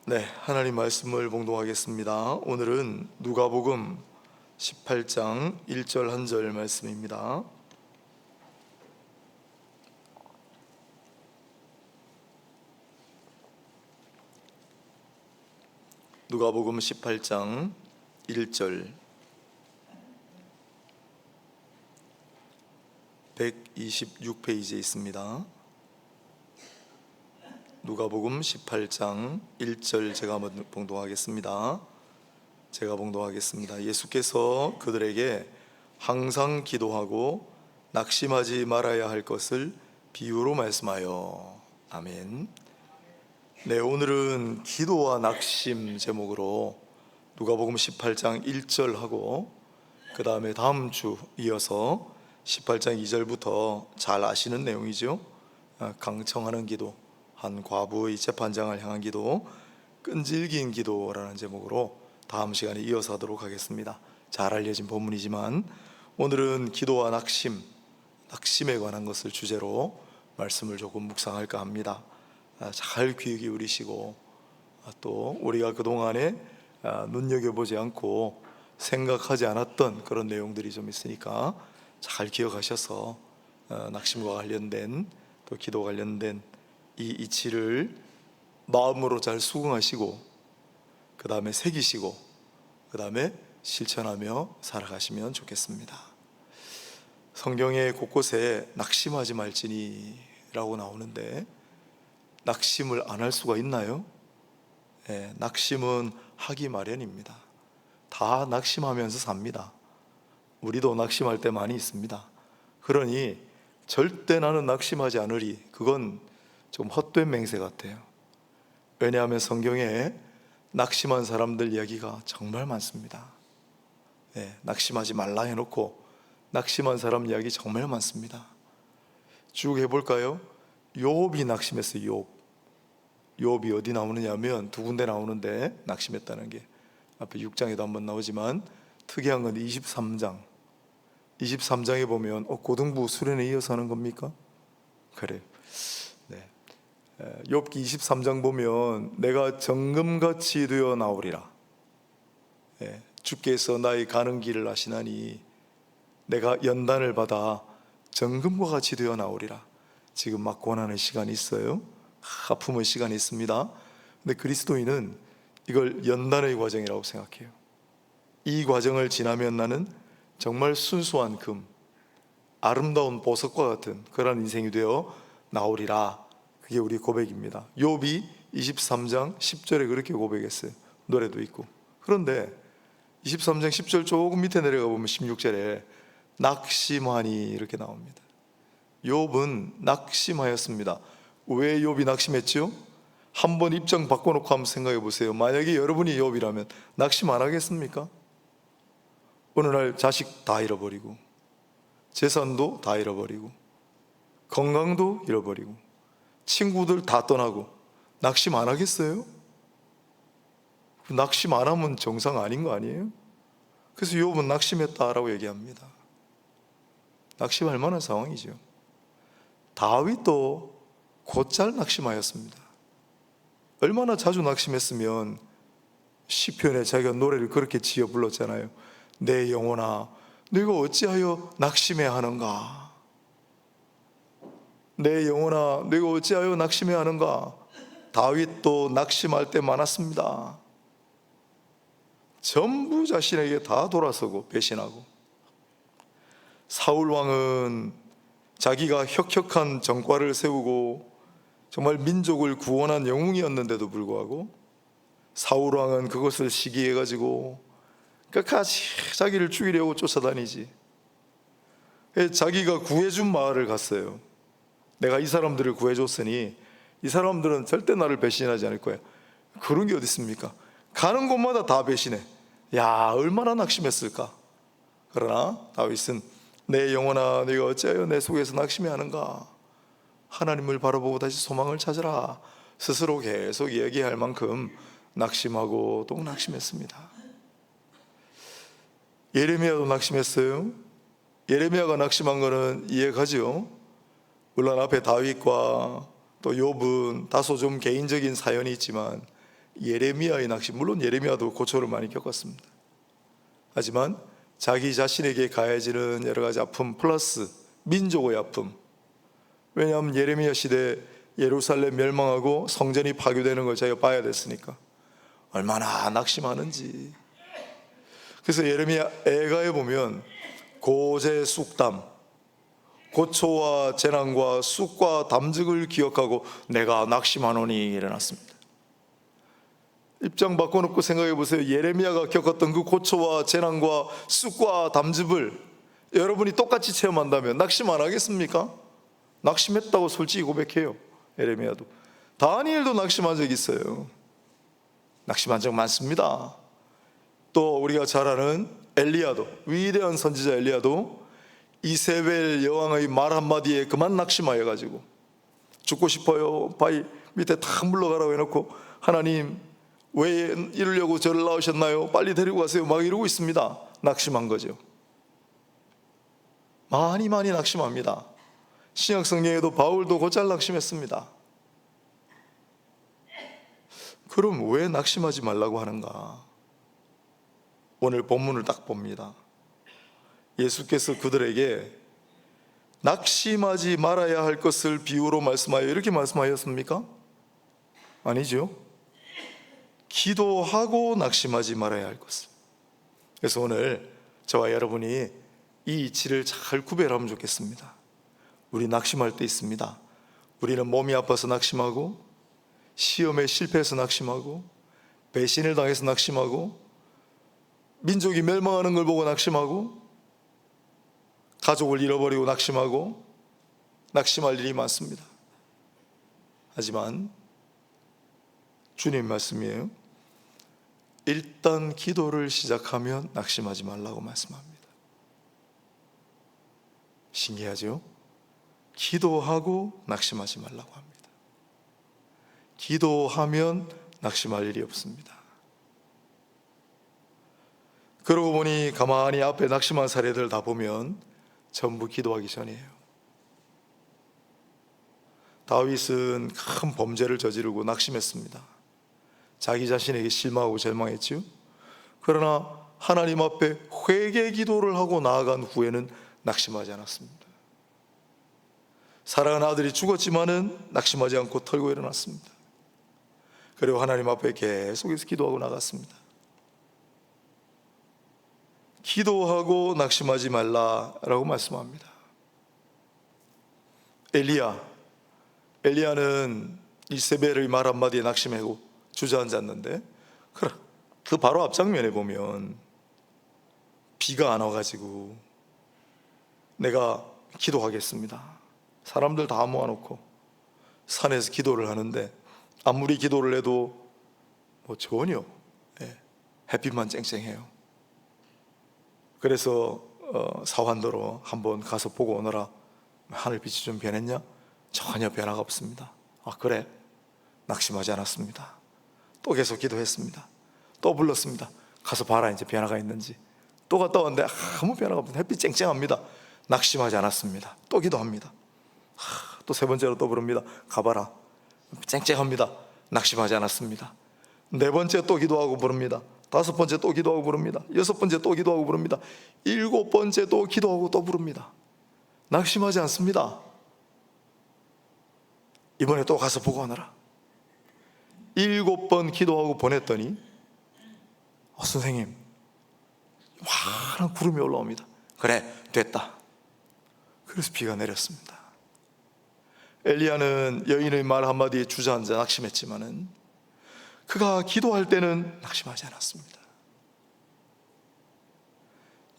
네, 하나님 말씀을 봉독하겠습니다. 오늘은 누가복음 18장 1절 한 절 말씀입니다. 누가복음 18장 1절 126페이지에 있습니다. 누가복음 18장 1절 제가 봉독하겠습니다. 예수께서 그들에게 항상 기도하고 낙심하지 말아야 할 것을 비유로 말씀하여. 아멘. 네, 오늘은 기도와 낙심 제목으로 누가복음 18장 1절하고 그 다음에 다음 주 이어서 18장 2절부터 잘 아시는 내용이죠. 강청하는 기도, 한 과부의 재판장을 향한 기도, 끈질긴 기도라는 제목으로 다음 시간에 이어서 하도록 하겠습니다. 잘 알려진 본문이지만 오늘은 기도와 낙심에 관한 것을 주제로 말씀을 조금 묵상할까 합니다. 잘 귀 기울이시고 또 우리가 그동안에 눈여겨보지 않고 생각하지 않았던 그런 내용들이 좀 있으니까 잘 기억하셔서 낙심과 관련된 또 기도 관련된 이 이치를 마음으로 잘 수긍하시고 그 다음에 새기시고 그 다음에 실천하며 살아가시면 좋겠습니다. 성경의 곳곳에 낙심하지 말지니 라고 나오는데 낙심을 안 할 수가 있나요? 네, 낙심은 하기 마련입니다. 다 낙심하면서 삽니다. 우리도 낙심할 때 많이 있습니다. 그러니 절대 나는 낙심하지 않으리, 그건 좀 헛된 맹세 같아요. 왜냐하면 성경에 낙심한 사람들 이야기가 정말 많습니다. 네, 낙심하지 말라 해놓고 낙심한 사람 이야기 정말 많습니다. 쭉 해볼까요? 욥이 낙심했어요. 욥이 어디 나오느냐 하면 두 군데 나오는데, 낙심했다는 게 앞에 6장에도 한번 나오지만 특이한 건 23장에 보면 고등부 수련에 이어서 하는 겁니까? 그래요. 네. 욥기 23장 보면 내가 정금같이 되어 나오리라. 주께서 나의 가는 길을 아시나니 내가 연단을 받아 정금과 같이 되어 나오리라. 지금 막 고난의 시간이 있어요. 아픔의 시간이 있습니다. 근데 그리스도인은 이걸 연단의 과정이라고 생각해요. 이 과정을 지나면 나는 정말 순수한 금, 아름다운 보석과 같은 그런 인생이 되어 나오리라. 그게 우리 고백입니다. 욥이 23장 10절에 그렇게 고백했어요. 노래도 있고. 그런데 23장 10절 조금 밑에 내려가 보면 16절에 낙심하니 이렇게 나옵니다. 욥은 낙심하였습니다. 왜 욥이 낙심했죠? 한번 입장 바꿔놓고 한번 생각해 보세요. 만약에 여러분이 욥이라면 낙심 안 하겠습니까? 어느 날 자식 다 잃어버리고 재산도 다 잃어버리고 건강도 잃어버리고 친구들 다 떠나고 낙심 안 하겠어요? 낙심 안 하면 정상 아닌 거 아니에요? 그래서 욥은 낙심했다라고 얘기합니다. 낙심할 만한 상황이죠. 다윗도 곧잘 낙심하였습니다. 얼마나 자주 낙심했으면 시편에 자기가 노래를 그렇게 지어 불렀잖아요. 내 영혼아 네가 어찌하여 낙심해야 하는가? 내 영혼아 네가 어찌하여 낙심해야 하는가? 다윗도 낙심할 때 많았습니다. 전부 자신에게 다 돌아서고 배신하고. 사울 왕은 자기가 혁혁한 정과를 세우고 정말 민족을 구원한 영웅이었는데도 불구하고 사울 왕은 그것을 시기해가지고 끝까지 자기를 죽이려고 쫓아다니지. 자기가 구해준 마을을 갔어요. 내가 이 사람들을 구해줬으니 이 사람들은 절대 나를 배신하지 않을 거야. 그런 게 어디 있습니까? 가는 곳마다 다 배신해. 야, 얼마나 낙심했을까. 그러나 다윗은 내 영혼아 네가 어찌하여 내 속에서 낙심해 하는가? 하나님을 바라보고 다시 소망을 찾으라. 스스로 계속 얘기할 만큼 낙심하고 또 낙심했습니다. 예레미야도 낙심했어요. 예레미야가 낙심한 거는 이해가죠. 물론 앞에 다윗과 또 욥은 다소 좀 개인적인 사연이 있지만 예레미야의 낚시, 물론 예레미야도 고초를 많이 겪었습니다. 하지만 자기 자신에게 가해지는 여러 가지 아픔 플러스 민족의 아픔, 왜냐하면 예레미야 시대 예루살렘 멸망하고 성전이 파괴되는 걸 자기가 봐야 됐으니까 얼마나 낙심하는지. 그래서 예레미야 애가에 보면 고재 쑥담, 고초와 재난과 쑥과 담즙을 기억하고 내가 낙심하노니 일어났습니다. 입장 바꿔놓고 생각해 보세요. 예레미야가 겪었던 그 고초와 재난과 쑥과 담즙을 여러분이 똑같이 체험한다면 낙심 안 하겠습니까? 낙심했다고 솔직히 고백해요. 예레미야도. 다니엘도 낙심한 적이 있어요. 낙심한 적 많습니다. 또 우리가 잘 아는 엘리야도, 위대한 선지자 엘리야도 이세벨 여왕의 말 한마디에 그만 낙심하여 가지고 죽고 싶어요, 바위 밑에 탁 물러가라고 해놓고 하나님 왜 이러려고 저를 낳으셨나요? 빨리 데리고 가세요, 막 이러고 있습니다. 낙심한 거죠. 많이 낙심합니다. 신약 성경에도 바울도 곧잘 낙심했습니다. 그럼 왜 낙심하지 말라고 하는가? 오늘 본문을 딱 봅니다. 예수께서 그들에게 낙심하지 말아야 할 것을 비유로 말씀하여 이렇게 말씀하셨습니까? 아니죠. 기도하고 낙심하지 말아야 할 것을. 그래서 오늘 저와 여러분이 이 이치를 잘 구별하면 좋겠습니다. 우리 낙심할 때 있습니다. 우리는 몸이 아파서 낙심하고, 시험에 실패해서 낙심하고, 배신을 당해서 낙심하고, 민족이 멸망하는 걸 보고 낙심하고, 가족을 잃어버리고 낙심하고, 낙심할 일이 많습니다. 하지만 주님 말씀이에요. 일단 기도를 시작하면 낙심하지 말라고 말씀합니다. 신기하죠? 기도하고 낙심하지 말라고 합니다. 기도하면 낙심할 일이 없습니다. 그러고 보니 가만히 앞에 낙심한 사례들 다 보면 전부 기도하기 전이에요. 다윗은 큰 범죄를 저지르고 낙심했습니다. 자기 자신에게 실망하고 절망했죠. 그러나 하나님 앞에 회개 기도를 하고 나아간 후에는 낙심하지 않았습니다. 사랑하는 아들이 죽었지만은 낙심하지 않고 털고 일어났습니다. 그리고 하나님 앞에 계속해서 기도하고 나갔습니다. 기도하고 낙심하지 말라라고 말씀합니다. 엘리야는 이세벨의 말 한마디에 낙심하고 주저앉았는데 그 바로 앞장면에 보면 비가 안 와가지고 내가 기도하겠습니다, 사람들 다 모아놓고 산에서 기도를 하는데 아무리 기도를 해도 전혀 햇빛만 쨍쨍해요. 그래서 사환도로 한번 가서 보고 오너라. 하늘빛이 좀 변했냐? 전혀 변화가 없습니다. 그래, 낙심하지 않았습니다. 또 계속 기도했습니다. 또 불렀습니다. 가서 봐라, 이제 변화가 있는지. 또 갔다 왔는데 아무 변화가 없습니다. 햇빛 쨍쨍합니다. 낙심하지 않았습니다. 또 기도합니다. 또 세 번째로 또 부릅니다. 가봐라, 쨍쨍합니다. 낙심하지 않았습니다. 네 번째 또 기도하고 부릅니다. 다섯 번째 또 기도하고 부릅니다. 여섯 번째 또 기도하고 부릅니다. 일곱 번째 또 기도하고 또 부릅니다. 낙심하지 않습니다. 이번에 또 가서 보고 하느라 7번 기도하고 보냈더니 선생님, 환한 구름이 올라옵니다. 그래, 됐다. 그래서 비가 내렸습니다. 엘리야는 여인의 말 한마디에 주저앉아 낙심했지만은 그가 기도할 때는 낙심하지 않았습니다.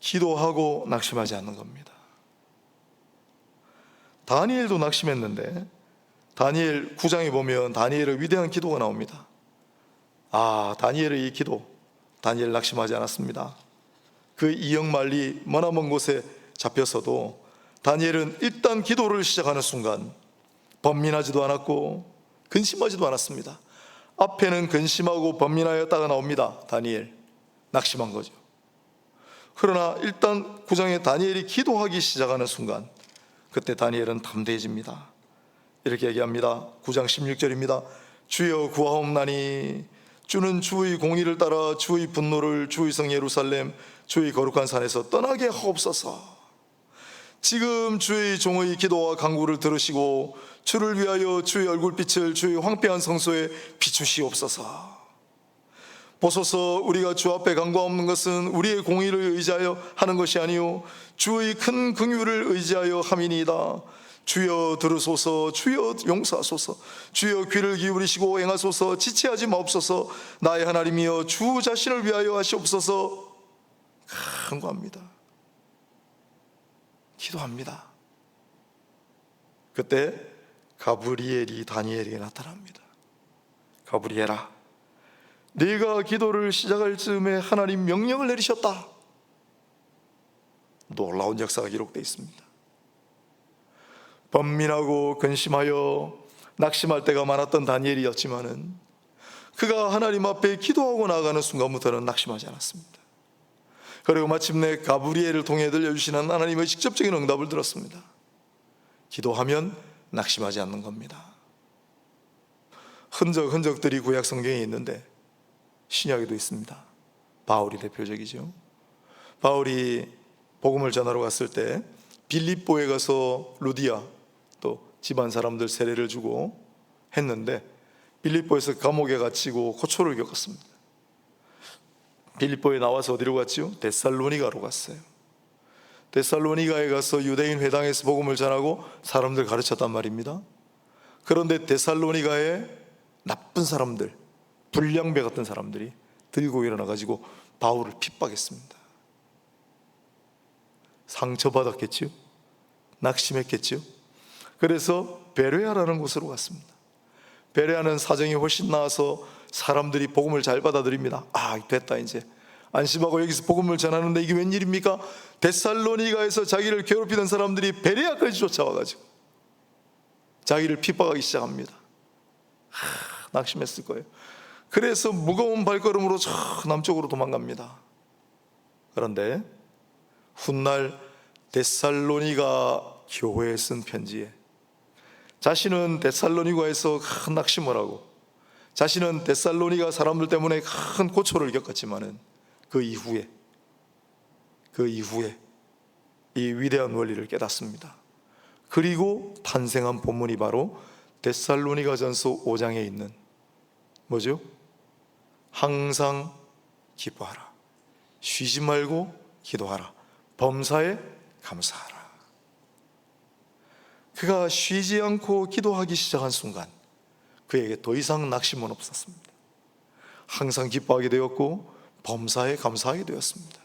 기도하고 낙심하지 않는 겁니다. 다니엘도 낙심했는데 다니엘 9장에 보면 다니엘의 위대한 기도가 나옵니다. 다니엘의 이 기도, 다니엘 낙심하지 않았습니다. 그 이역만리 머나먼 곳에 잡혔어도 다니엘은 일단 기도를 시작하는 순간 번민하지도 않았고 근심하지도 않았습니다. 앞에는 근심하고 번민하였다가 나옵니다. 다니엘 낙심한 거죠. 그러나 일단 9장에 다니엘이 기도하기 시작하는 순간 그때 다니엘은 담대해집니다. 이렇게 얘기합니다. 9장 16절입니다. 주여 구하옵나니 주는 주의 공의를 따라 주의 분노를 주의 성 예루살렘 주의 거룩한 산에서 떠나게 하옵소서. 지금 주의 종의 기도와 간구를 들으시고 주를 위하여 주의 얼굴빛을 주의 황폐한 성소에 비추시옵소서. 보소서, 우리가 주 앞에 간구하옵는 것은 우리의 공의를 의지하여 하는 것이 아니요 주의 큰 긍휼을 의지하여 함이니이다. 주여 들으소서, 주여 용서하소서, 주여 귀를 기울이시고 행하소서. 지체하지 마옵소서. 나의 하나님이여 주 자신을 위하여 하시옵소서. 간구합니다. 기도합니다. 그때 가브리엘이 다니엘에게 나타납니다. 가브리엘아, 네가 기도를 시작할 즈음에 하나님 명령을 내리셨다. 놀라운 역사가 기록되어 있습니다. 번민하고 근심하여 낙심할 때가 많았던 다니엘이었지만은 그가 하나님 앞에 기도하고 나아가는 순간부터는 낙심하지 않았습니다. 그리고 마침내 가브리엘을 통해 들려주시는 하나님의 직접적인 응답을 들었습니다. 기도하면 낙심하지 않는 겁니다. 흔적들이 구약 성경에 있는데 신약에도 있습니다. 바울이 대표적이죠. 바울이 복음을 전하러 갔을 때 빌립보에 가서 루디아 또 집안 사람들 세례를 주고 했는데 빌립보에서 감옥에 갇히고 고초를 겪었습니다. 빌립보에 나와서 어디로 갔지요? 데살로니가로 갔어요. 데살로니가에 가서 유대인 회당에서 복음을 전하고 사람들 가르쳤단 말입니다. 그런데 데살로니가에 나쁜 사람들, 불량배 같은 사람들이 들고 일어나가지고 바울을 핍박했습니다. 상처받았겠지요? 낙심했겠지요? 그래서 베레아라는 곳으로 갔습니다. 베레아는 사정이 훨씬 나아서 사람들이 복음을 잘 받아들입니다. 됐다, 이제 안심하고 여기서 복음을 전하는데 이게 웬일입니까? 데살로니가에서 자기를 괴롭히던 사람들이 베레아까지 쫓아와가지고 자기를 핍박하기 시작합니다. 낙심했을 거예요. 그래서 무거운 발걸음으로 저 남쪽으로 도망갑니다. 그런데 훗날 데살로니가 교회에 쓴 편지에 자신은 데살로니가에서 큰 낙심을 하고 자신은 데살로니가 사람들 때문에 큰 고초를 겪었지만은 그 이후에 이 위대한 원리를 깨닫습니다. 그리고 탄생한 본문이 바로 데살로니가전서 5장에 있는 뭐죠? 항상 기뻐하라, 쉬지 말고 기도하라, 범사에 감사하라. 그가 쉬지 않고 기도하기 시작한 순간 그에게 더 이상 낙심은 없었습니다. 항상 기뻐하게 되었고 범사에 감사하게 되었습니다.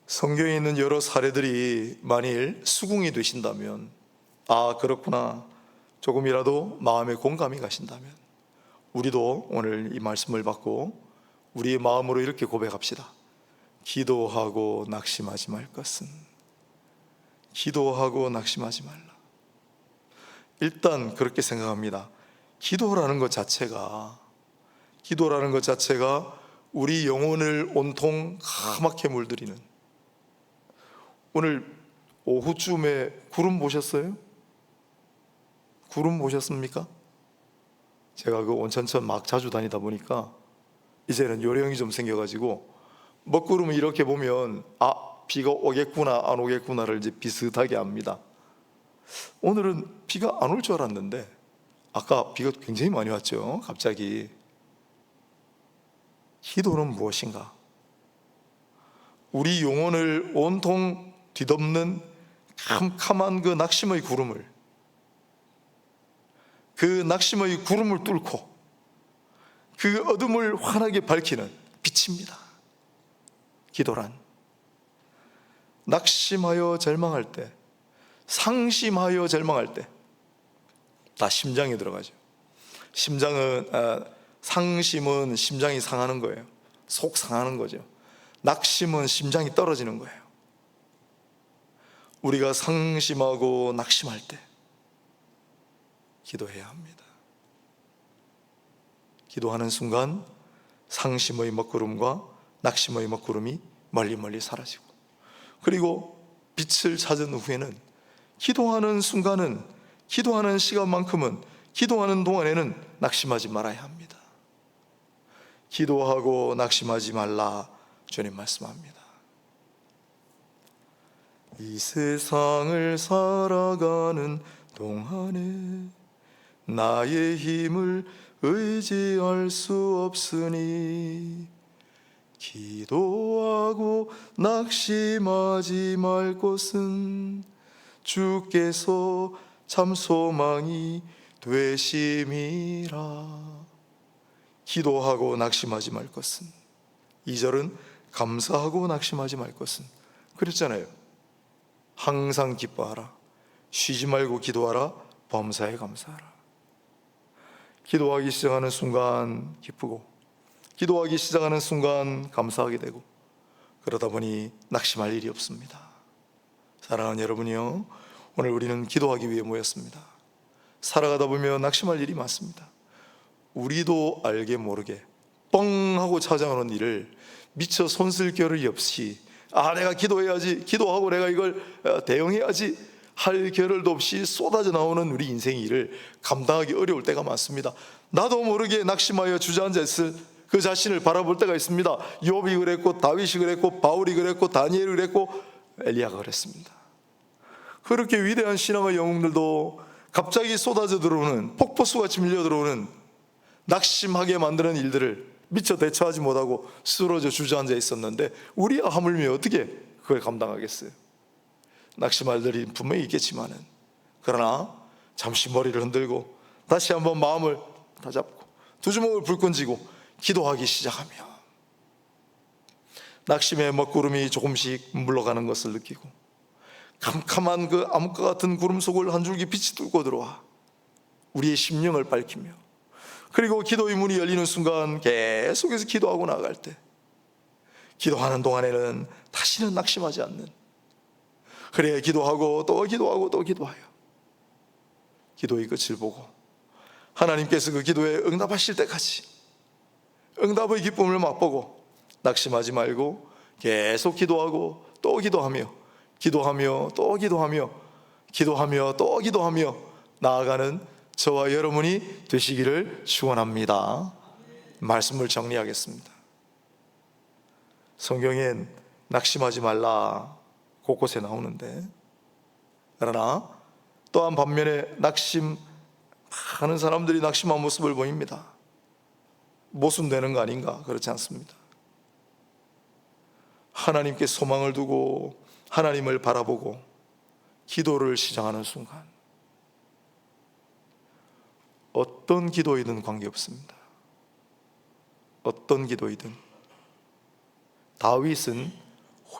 성경에 있는 여러 사례들이 만일 수긍이 되신다면, 그렇구나, 조금이라도 마음에 공감이 가신다면 우리도 오늘 이 말씀을 받고 우리의 마음으로 이렇게 고백합시다. 기도하고 낙심하지 말 것은, 기도하고 낙심하지 말라. 일단 그렇게 생각합니다. 기도라는 것 자체가 우리 영혼을 온통 까맣게 물들이는, 오늘 오후쯤에 구름 보셨어요? 구름 보셨습니까? 제가 그 온천천 막 자주 다니다 보니까 이제는 요령이 좀 생겨가지고 먹구름을 이렇게 보면 비가 오겠구나 안 오겠구나를 이제 비슷하게 압니다. 오늘은 비가 안 올 줄 알았는데 아까 비가 굉장히 많이 왔죠. 갑자기. 기도는 무엇인가? 우리 영혼을 온통 뒤덮는 캄캄한 그 낙심의 구름을, 뚫고 그 어둠을 환하게 밝히는 빛입니다. 기도란 낙심하여 절망할 때, 상심하여 절망할 때 다 심장에 들어가죠. 상심은 심장이 상하는 거예요. 속 상하는 거죠. 낙심은 심장이 떨어지는 거예요. 우리가 상심하고 낙심할 때 기도해야 합니다. 기도하는 순간 상심의 먹구름과 낙심의 먹구름이 멀리 사라지고, 그리고 빛을 찾은 후에는 기도하는 순간은, 기도하는 시간만큼은 기도하는 동안에는 낙심하지 말아야 합니다. 기도하고 낙심하지 말라 주님 말씀합니다. 이 세상을 살아가는 동안에 나의 힘을 의지할 수 없으니 기도하고 낙심하지 말 것은 주께서 참 소망이 되심이라. 기도하고 낙심하지 말 것은, 2절은 감사하고 낙심하지 말 것은, 그랬잖아요. 항상 기뻐하라, 쉬지 말고 기도하라, 범사에 감사하라. 기도하기 시작하는 순간 기쁘고, 기도하기 시작하는 순간 감사하게 되고, 그러다 보니 낙심할 일이 없습니다. 사랑하는 여러분이요, 오늘 우리는 기도하기 위해 모였습니다. 살아가다 보면 낙심할 일이 많습니다. 우리도 알게 모르게 뻥 하고 찾아오는 일을 미처 손쓸 겨를이 없이 내가 기도해야지, 기도하고 내가 이걸 대응해야지 할 겨를도 없이 쏟아져 나오는 우리 인생의 일을 감당하기 어려울 때가 많습니다. 나도 모르게 낙심하여 주저앉아 있을 그 자신을 바라볼 때가 있습니다. 욥이 그랬고, 다윗이 그랬고, 바울이 그랬고, 다니엘이 그랬고, 엘리야가 그랬습니다. 그렇게 위대한 신앙의 영웅들도 갑자기 쏟아져 들어오는, 폭포수같이 밀려 들어오는 낙심하게 만드는 일들을 미처 대처하지 못하고 쓰러져 주저앉아 있었는데, 우리야 하물며 어떻게 그걸 감당하겠어요? 낙심할 일이 분명히 있겠지만은, 그러나 잠시 머리를 흔들고 다시 한번 마음을 다잡고 두 주먹을 불끈 쥐고 기도하기 시작하며 낙심의 먹구름이 조금씩 물러가는 것을 느끼고, 캄캄한 그 암흑과 같은 구름 속을 한 줄기 빛이 뚫고 들어와 우리의 심령을 밝히며, 그리고 기도의 문이 열리는 순간 계속해서 기도하고 나아갈 때, 기도하는 동안에는 다시는 낙심하지 않는, 그래 기도하고 또 기도하고 또 기도하여 기도의 끝을 보고 하나님께서 그 기도에 응답하실 때까지 응답의 기쁨을 맛보고 낙심하지 말고 계속 기도하고 또 기도하며, 기도하며 또 기도하며, 기도하며 또 기도하며 나아가는 저와 여러분이 되시기를 축원합니다. 말씀을 정리하겠습니다. 성경엔 낙심하지 말라 곳곳에 나오는데, 그러나 또한 반면에 많은 사람들이 낙심한 모습을 보입니다. 모순되는 거 아닌가? 그렇지 않습니다. 하나님께 소망을 두고 하나님을 바라보고 기도를 시작하는 순간, 어떤 기도이든 관계없습니다. 어떤 기도이든. 다윗은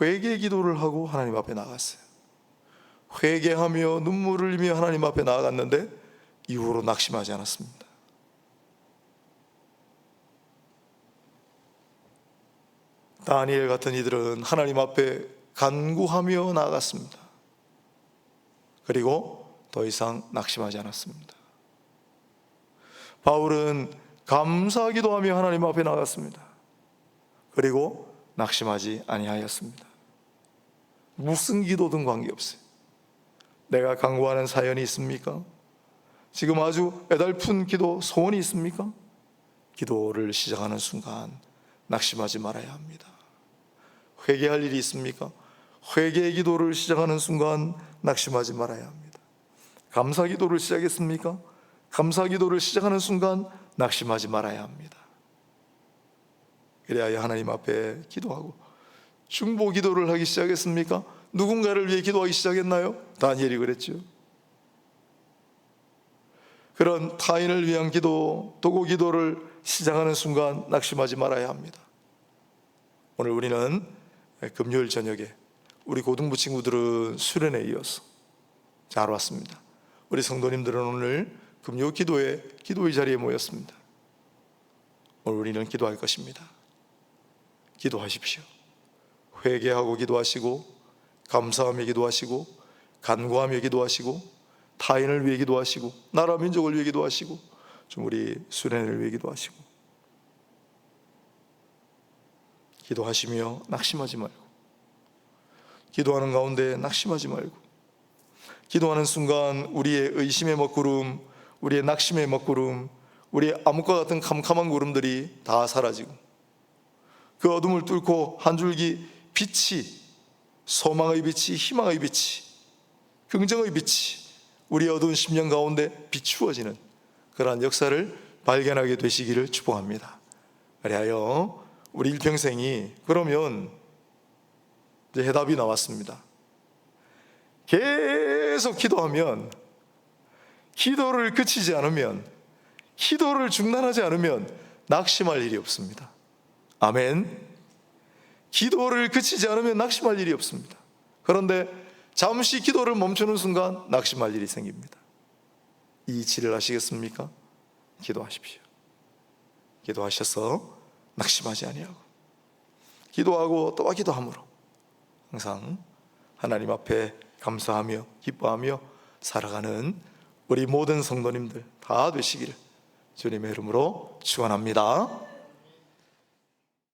회개 기도를 하고 하나님 앞에 나갔어요. 회개하며 눈물을 흘리며 하나님 앞에 나아갔는데 이후로 낙심하지 않았습니다. 다니엘 같은 이들은 하나님 앞에 간구하며 나아갔습니다. 그리고 더 이상 낙심하지 않았습니다. 바울은 감사하기도 하며 하나님 앞에 나갔습니다. 그리고 낙심하지 아니하였습니다. 무슨 기도든 관계없어요. 내가 간구하는 사연이 있습니까? 지금 아주 애달픈 기도, 소원이 있습니까? 기도를 시작하는 순간 낙심하지 말아야 합니다. 회개할 일이 있습니까? 회개의 기도를 시작하는 순간 낙심하지 말아야 합니다. 감사 기도를 시작했습니까? 감사 기도를 시작하는 순간 낙심하지 말아야 합니다. 그래야 하나님 앞에 기도하고, 중보 기도를 하기 시작했습니까? 누군가를 위해 기도하기 시작했나요? 다니엘이 그랬죠. 그런 타인을 위한 기도, 도구 기도를 시작하는 순간 낙심하지 말아야 합니다. 오늘 우리는 금요일 저녁에 우리 고등부 친구들은 수련회에 이어서 잘 왔습니다. 우리 성도님들은 오늘 금요 기도의 자리에 모였습니다. 오늘 우리는 기도할 것입니다. 기도하십시오. 회개하고 기도하시고, 감사하며 기도하시고, 간구하며 기도하시고, 타인을 위해 기도하시고, 나라 민족을 위해 기도하시고, 좀 우리 수련회를 위해 기도하시고, 기도하시며 낙심하지 말고, 기도하는 가운데 낙심하지 말고, 기도하는 순간 우리의 의심의 먹구름, 우리의 낙심의 먹구름, 우리의 암흑과 같은 캄캄한 구름들이 다 사라지고 그 어둠을 뚫고 한 줄기 빛이, 소망의 빛이, 희망의 빛이, 긍정의 빛이 우리 어두운 심령 가운데 비추어지는 그러한 역사를 발견하게 되시기를 축복합니다. 그리하여 우리 일평생이, 그러면 이제 해답이 나왔습니다. 계속 기도하면, 기도를 그치지 않으면, 기도를 중단하지 않으면 낙심할 일이 없습니다. 아멘. 기도를 그치지 않으면 낙심할 일이 없습니다. 그런데 잠시 기도를 멈추는 순간 낙심할 일이 생깁니다. 이 이치를 아시겠습니까? 기도하십시오. 기도하셔서 낙심하지 아니하고, 기도하고 또 기도함으로 항상 하나님 앞에 감사하며 기뻐하며 살아가는 우리 모든 성도님들 다 되시기를 주님의 이름으로 축원합니다.